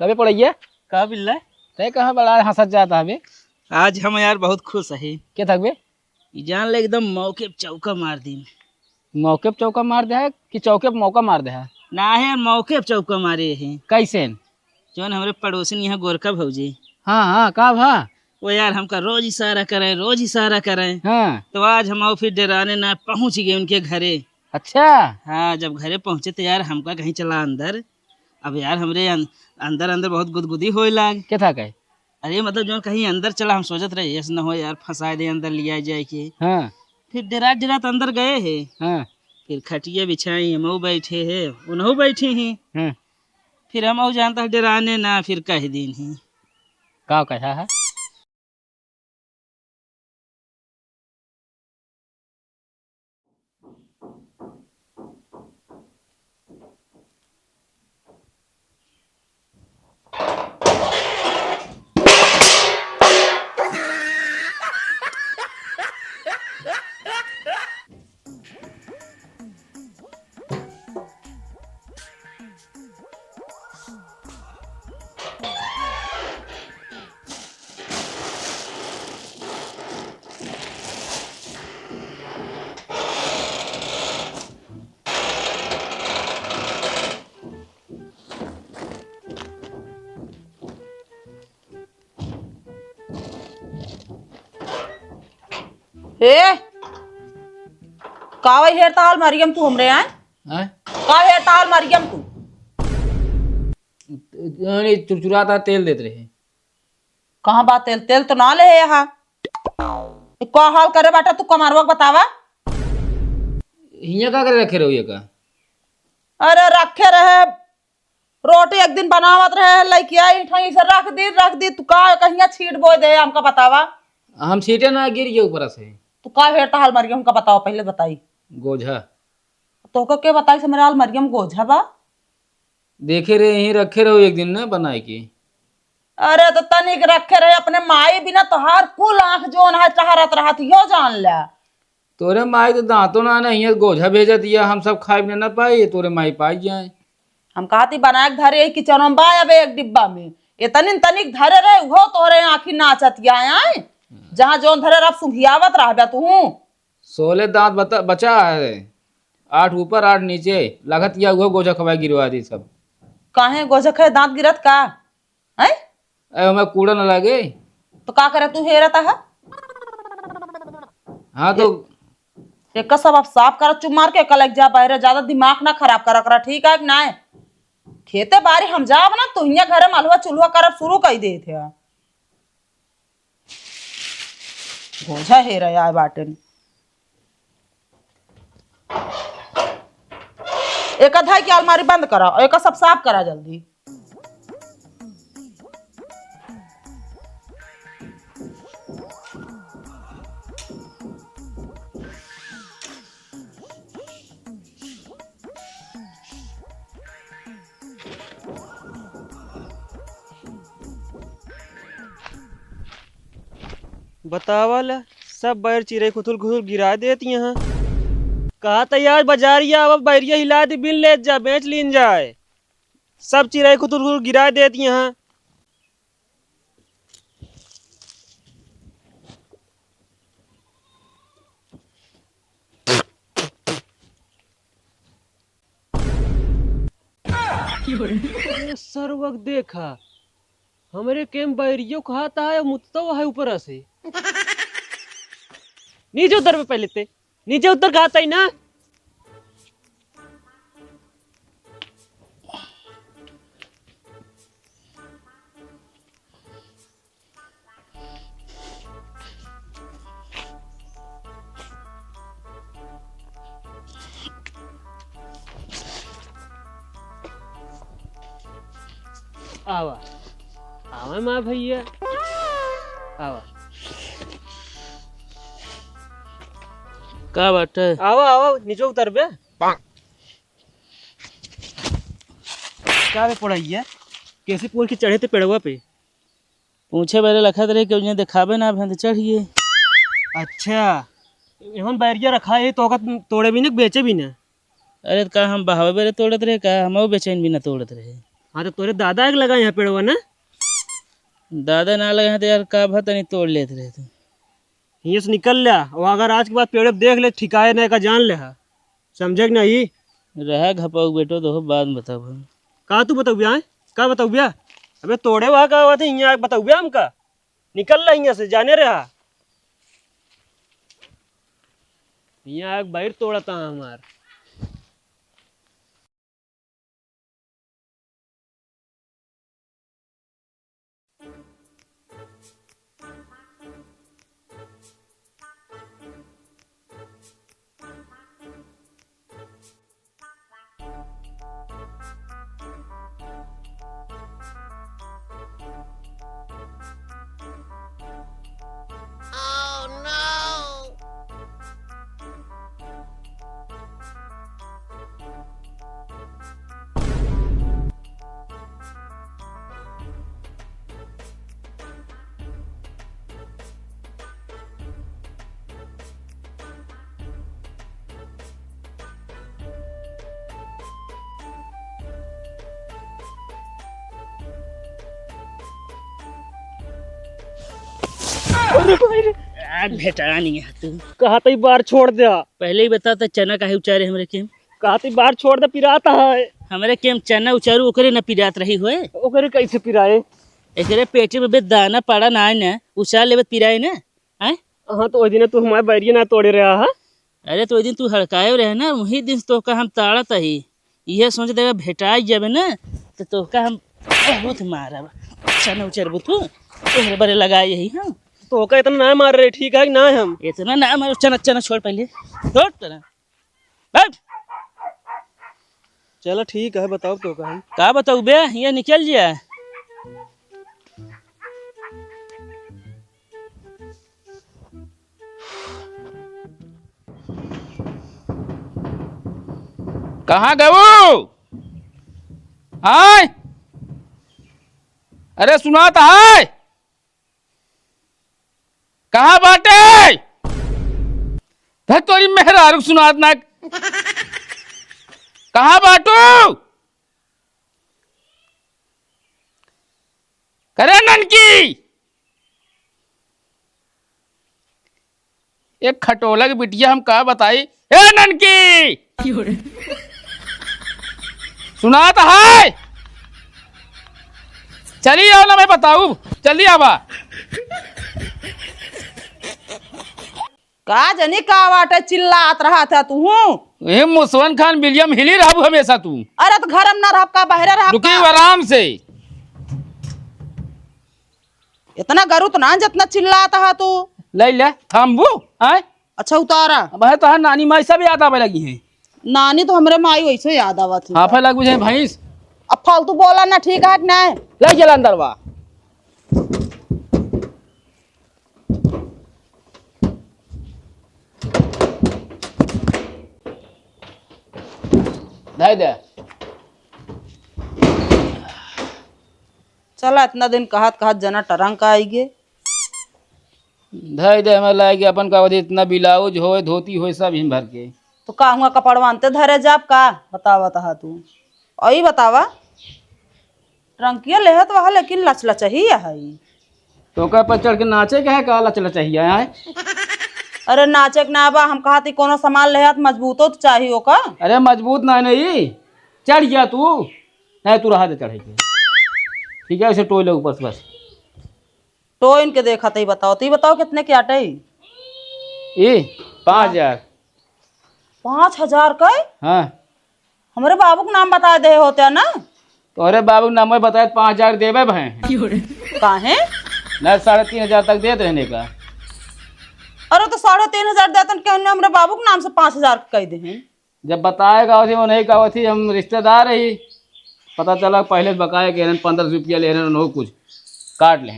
कभी पढ़ैया का बिल्ला तय कहाँ बड़ा हंसत जाता हमें। आज हम यार बहुत खुश है। क्या थक बे? जान ले एकदम मौके पे चौका मार दी। मौके पे चौका मार दे है कि चौके पे मौका मार दे है? ना है मौके पे चौका मारे हैं। कैसे? जो हमारे पड़ोसी यहाँ गोरखा भौजी। हाँ हाँ का भा? वो यार हमका रोज इशारा करें। हाँ तो आज हम फिर डराने ना पहुंच गए उनके घरे। अच्छा। हाँ जब घरे पहुंचे तो यार हमका कहीं चला अंदर। अब यार हमरे अंदर अंदर बहुत गुदगुदी होए लाग। क्या था कहे? अरे मतलब जो कहीं अंदर चला हम सोचत रहे ऐसा न हो यार फंसा दे अंदर लिया जाए के। हाँ फिर डरा डरा अंदर गए हैं। हाँ फिर खटिया बिछाई हम बैठे हैं उन्हों बैठे हैं। हाँ फिर हम जानता है डराने ना फिर कह दिन ही। का कहा है? ए कावा हेरता हाल मरियम तू हमरे आए हाँ? का हेरता हाल मरियम तू चुरचुराता तेल देते रहे। कहाँ बात तेल तेल तो ना ले है यहाँ का हाल करे बाटा तू कमारवा बतावा। हिया का करे रखे रहो ये का? अरे रखे रहे रोटी एक दिन बनावत रहे लइकिया ठई से रख दी तू का कहिया छीट बोय दे हमका बतावा। हम सीटे ना गिर गए ऊपर से। तू का हेरता हाल मरियम का बताओ पहले बताई। गोझा तो के बताई से मेरा हाल मरियम गोझा बा। देखे रहे यहीं रखे रहो एक दिन ना बनाए की। अरे तो तनिक रखे रहे अपने माई बिना तोहार कुल आंख जोन है टहरत रहत यो जान ले। तोरे माई तो दांतों ना हिया गोझा भेजा दिया हम सब खाए भी ना पाए तोरे माई पाई जाए। हम कहती बनाए के धरे किचन में बा अब एक डिब्बा में ये तनिक तनिक धरे रहे वो तोरे आँखी नाचतिया आए जहाँ जोन धरे रह सुंघियावत रह तू। 16 दांत बचा है 8 ऊपर 8 नीचे लगत या हुआ गोझा खवाई गिरवा दी सब। काहे गोझख है दांत गिरत का है? हमें कूड़ा न लगे तो का करे तू हेरता है? हाँ तो एक सब आप साफ कर चुप मार के कलक जा बहरे ज्यादा दिमाग ना खराब करा ठीक है कि ना? खेते बारी हम जाब ना तो हिया घरे मलवा चुलवा करब शुरू कर दे थे। गोझा हेर आए बाटे एक अधाई की अलमारी बंद करा एक सब साफ करा जल्दी। बतावल सब बैर चिड़ै खुथुल खुथुल गिरा देती यहाँ। कहा तैयार बाजारिया अब बैरिया हिला दी बिन ले जा बेच लीन जाए। सब चिड़ै खुथुल खुथुल गिरा देती यहाँ। सर वक्त देखा हमारे केम बैरियो खाता है मुत्तो है ऊपर से। नीचे उतर पे पहले ते नीचे उतर खाता ही ना। आवा आवा माँ भैया आवा का बात है? आवा आवा नीचे उतर बे। का बे पड़ैया कैसे पोल के चढ़े थे पेड़वा पे। पूछे बेरे लखत रहे कि उन्हें दिखावे ना भें चढ़िए। अच्छा एहन बैरिया रखा है तो तोड़े भी ना बेचे भी ना। अरे का हम बहावे बेरे तोड़त रहे का हम बेचैन भी ना तोड़त रहे। हाँ तो तोरे दादा के लगा यहाँ पेड़वा ना? दादा ना लगे हैं तो यार का भता नहीं तोड़ लेते रहे तू। यहाँ से निकल लिया और अगर आज के बाद पेड़ देख ले ठिकाए नहीं का जान ले हा। समझे कि नहीं? रहा घपाऊ बेटो तो बाद में बताओ। का तू बताऊ बिया? का बताऊ बिया? अबे तोड़े वहाँ का बात है, यहाँ बताऊ बिया हमका। निकल रहा यहाँ से, जाने रहा। यहाँ एक बाहर तोड़ा था हमार। भेटा नहीं है तू। कहा तो बार छोड़ दिया। पहले ही बता चना काहे उचारे हमरे केम। कहा तो बार छोड़ दे, पिराता है। हमरे केम चना उचारू ओकरे न पिरात रही होए। ओकरे कैसे पिराए? एकरे पेटे में बे दाना पड़ा ना न उचार लेबत पिराए ना। आए हाँ तो वही दिन तू हमारे बैरिया ना तोड़े रहा है। अरे तो ओइ दिन तू हड़काए रहे ना, वही दिन तो का हम ताड़त ही ये सोच देगा भेटाई जब ना तो का हम बहुत मारब। चना उचरबू तू तोहरे बरे लगाए यही हम। तो का इतना ना मार रहे, ठीक है कि ना? हम इतना ना मारो, चना चना छोड़ पहले छोड़ चना बैठ। चलो ठीक है, बताओ तो का का बताऊ बे, ये निकल जाए। कहाँ गए? हाय, अरे सुना था हाय, कहाँ बाटे? धर तोरी मेहरारू सुनात ना। कहाँ बाटू? करे ननकी एक खटोलक बिटिया हम का बताई। ए ननकी सुना तो है, चली आओ ना, मैं बताऊ, जल्दी आवा। का जनी का वाटे चिल्लात रहा था तू? ये मुसवन खान विलियम हिली रहू हमेशा तू। अरे तो घर में ना रह का बाहर रह रुकी का? आराम से। इतना गरुत ना जितना चिल्लाता है तू। ले ले थाम्बू। आए अच्छा उतारा। अब है तो नानी माई सब याद आवे लगी है। नानी तो हमरे माई वैसे याद आवा थी। हाफे लग बुझे भैंस। अब फालतू बोला ना, ठीक है कि नहीं? ले चल अंदर बा। दे दे। चला इतना दिन कहत कहत जना टरंग का आई गे। धै दे हमें लाएगी अपन का अवधि इतना ब्लाउज हो धोती हो सब हिम भर के। तो का हुआ कपड़वा अंते धरे जाब का? बतावा तहा तू आई बतावा। टंकिया लेहत वहा लेकिन लचला चाहिए है। तो का पर चढ़ के नाचे के है का लचला चाहिए है? अरे नाचे के ना बा, हम कहा थी कोनो सामान लेहत मजबूतो तो चाहिए का। अरे मजबूत ना नहीं, चढ़ गया तू। नहीं तू रहा दे चढ़े के, ठीक है? उसे टोय ले ऊपर से बस। तो इनके देखा ही बताओ, तो बताओ कितने के आटे? ये 5000। 5000 का? हाँ हमारे बाबू का नाम बता दे होते ना। तो अरे बाबू नाम में बताया 5000 देवे भाई काहे? न 3500 तक दे रहने का। अरे तो 3500 देतन कहने हमारे बाबू के नाम से 5000 कह दे हैं। जब बताएगा वो नहीं कहा थी, हम रिश्तेदार ही। पता चला पहले बकाया के 15 रुपया ले रहे हो, कुछ काट ले।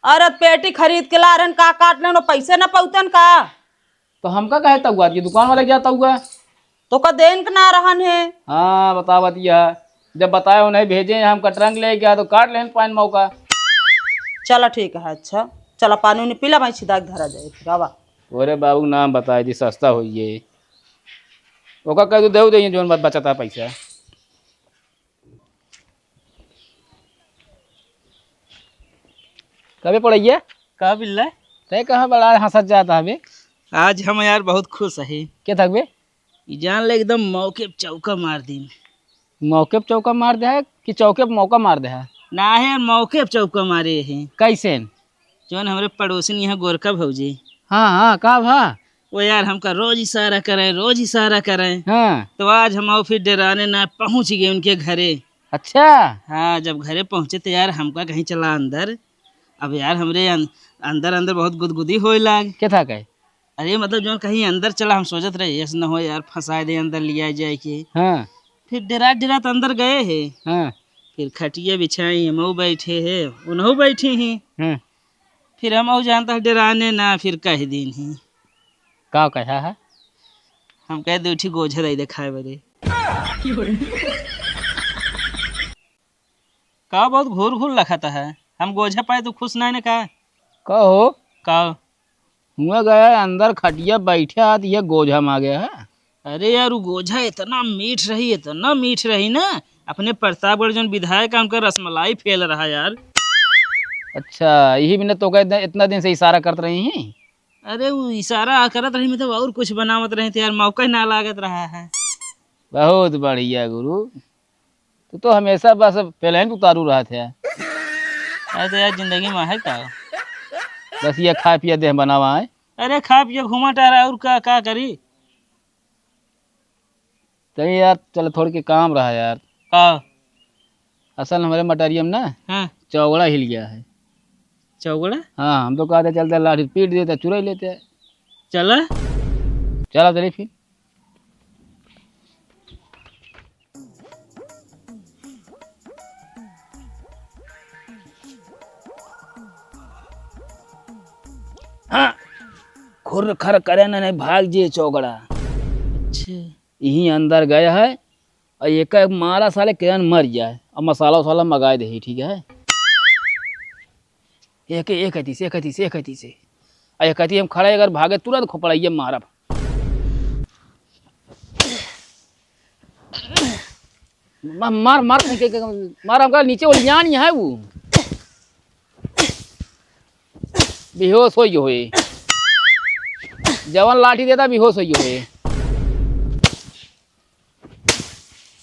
अरे पेटी खरीद के ला रहे का काट ले, पैसे न पौतन का। तो हमका कहे तक हुआ, दुकान वाले क्या हुआ? तो का देन के ना रहन है। हाँ बता बतिया, जब बताया नहीं भेजे हम कटरंग ले गया तो काट लें पान मौका। चला ठीक है। अच्छा चला पानी उन्हें पीला, मैं सीधा धरा जाए फिर आवा। अरे बाबू नाम बताए दी सस्ता हो ये ओका कह दे दे जो मत बचता पैसा। कभी पड़ैया का बिल्ला तय कहाँ बड़ा हंसत जाता है बे? आज हम यार बहुत खुश है। क्या थक बे? ई जान ले एकदम मौके पे चौका मार दी। मौके पे चौका मार दे है कि चौके पे मौका मार दे है? ना है यार, मौके पे चौका मारे हैं। कैसे? जौन हमारे पड़ोसी यहाँ गोरखा भौजी, हाँ हाँ का भा? वो यार हमका रोज इशारा करें। हाँ तो आज हम और फिर डराने ना पहुंच गए उनके घरे। अच्छा। हाँ, जब घरे पहुंचे तो यार हमका कहीं चला अंदर। अब यार हमरे अंदर अंदर बहुत गुदगुदी होए लाग। क्या था कहे? अरे मतलब जो कहीं अंदर चला, हम सोचत रहे ऐसा न हो यार फंसा दे अंदर लिया जाए के। हाँ फिर डरा डरा अंदर गए हैं। हाँ फिर खटिया बिछाई, हम बैठे हैं, उन्हों बैठी हैं। हाँ। फिर हम जानता है डराने ना, फिर कह दिन ही का कहा है? हम कह दे उठी गोझा दे खाए बरे का बहुत घूर घूर लखता है। हम गोझा पाए तो खुश नहीं ना का। कहो का हुआ गया अंदर खटिया बैठे हाथ ये गोझा मा गया है। अरे यार वो गोझा इतना मीठ रही ना, अपने प्रतापगढ़ जो विधायक है उनका रसमलाई फेल रहा यार। अच्छा यही बिना तो क्या इतना दिन से इशारा करते रही हैं? अरे वो इशारा करत रही, मतलब और कुछ बनावत रहे थे यार, मौका ही ना लागत रहा है। बहुत बढ़िया गुरु, तू तो हमेशा बस पहले उतारू रहा थे। अरे तो यार जिंदगी में है का, बस ये खा पिया देह बनावा है। अरे खा पिया घूमा टहरा और का करी। चलिए यार, चलो थोड़ी के काम रहा यार। का असल हमारे मटेरियम ना हाँ चौगड़ा हिल गया है। चौगड़ा? हाँ हम तो कहते चलते लाठी पीट देते चुरा ही लेते हैं। चला चलो चलिए फिर। हाँ खुर खर करे ना नहीं भाग जे चौगड़ा। अच्छा यही अंदर गया है और एक मारा साले किरण मर जाए और मसाला वसाला मंगा दे। ठीक है, एक हती से और एक हती हम खड़े अगर भागे तुरंत खोपड़ाइए मारब। मार मार मार हमका नीचे ओलियान ही है वो बेहोश हो होए। जवन लाठी देता बेहोश हो होए।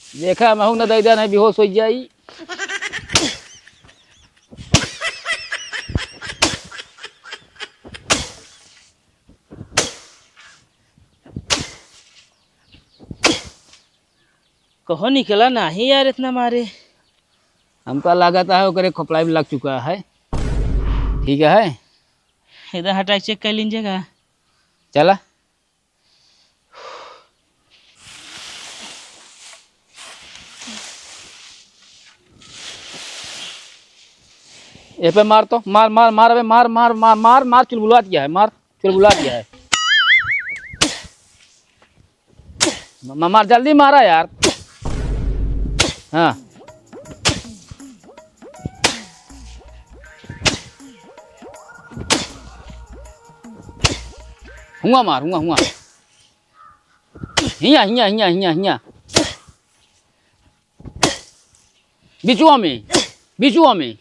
देखा महू न दे नहीं बेहोश हो जाई। कहो निकला नहीं यार इतना मारे। हमका लागत है ओकरे खोपड़ाई में लग चुका है। ठीक है इधर हटा चेक कर लीजिएगा। चला ये पे मार तो मार मार मार अबे मार मार मार मार मार चुलबुला दिया है। मार चुलबुला दिया है। मार जल्दी मारा यार। हाँ हुआ मार हुआ हिया हिया हिया हिया हिया बिचुआ में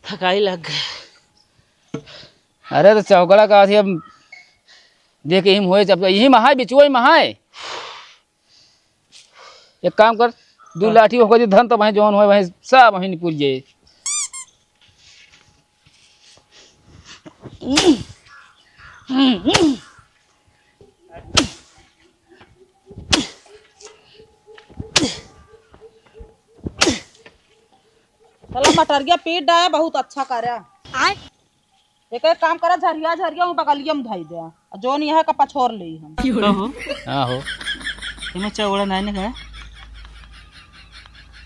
थकाई लग गए। अरे तो चौकड़ा का थी अब देख हिम होए जब यही महाय बिचुआ महाय। एक काम कर दू लाठी होकर धन तो वहीं जौन हो वहीं सब वहीं निपुर जाए। चलो मटरिया पीट डाया, बहुत अच्छा करे। एक काम करा, झरिया में बगलिया में धई दे, जोन यह का पछोर ले हम। कहो हाँ हो इमें चौगड़ा नहीं ना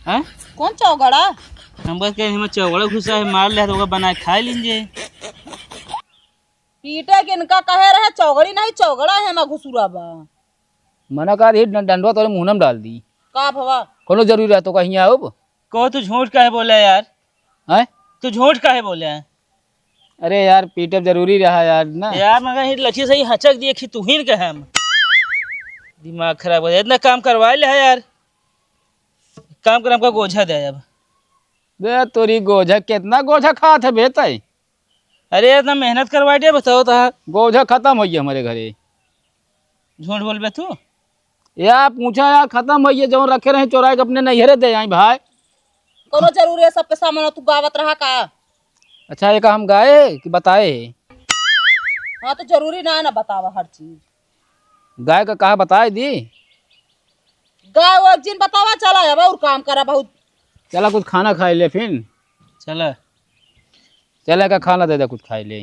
हाँ? कौन चौगड़ा? हम बस कहे हमें चौगड़ा घुसा है, मार लिया तो ओका बना के खा लीजिए। पीटे के इनका कहे रहे चौगड़ी नहीं चौगड़ा है मैं घुसुरा बा। मना कर डंडवा तो मुँह में डाल दी। का भवा कोनो जरूरी है तो कहीं आओ। कहो तू झूठ काहे बोला यार? हैं? तू झूठ काहे बोला? अरे यार पीटअप जरूरी रहा यार ना। यार मगर लच्छी सही हचक दिए कि तू ही न कहे हम। दिमाग खराब हो जाए, इतना काम करवा ले है यार। काम कर हमका गोझा दे अब। दे तोरी गोझा कितना गोझा खात है बेतई। अरे इतना मेहनत करवा दे बताओ तो। गोझा खत्म हो गया हमारे घरे। झूठ बोल बे तू। यार पूछा यार खत्म हो गया जो रखे रहे चोराए के अपने नैहरे दे आई भाई। कोनो जरूरी है सबके सामने तू गावत रहा का? अच्छा ये का हम गाए कि बताए? हाँ तो जरूरी ना है ना बतावा हर चीज। गाय का कहा बताए दी। गाय वो एक दिन बतावा चला अब और काम करा बहुत। चला कुछ खाना खाए ले फिर। चला। चले का खाना दे दे कुछ खाए ले।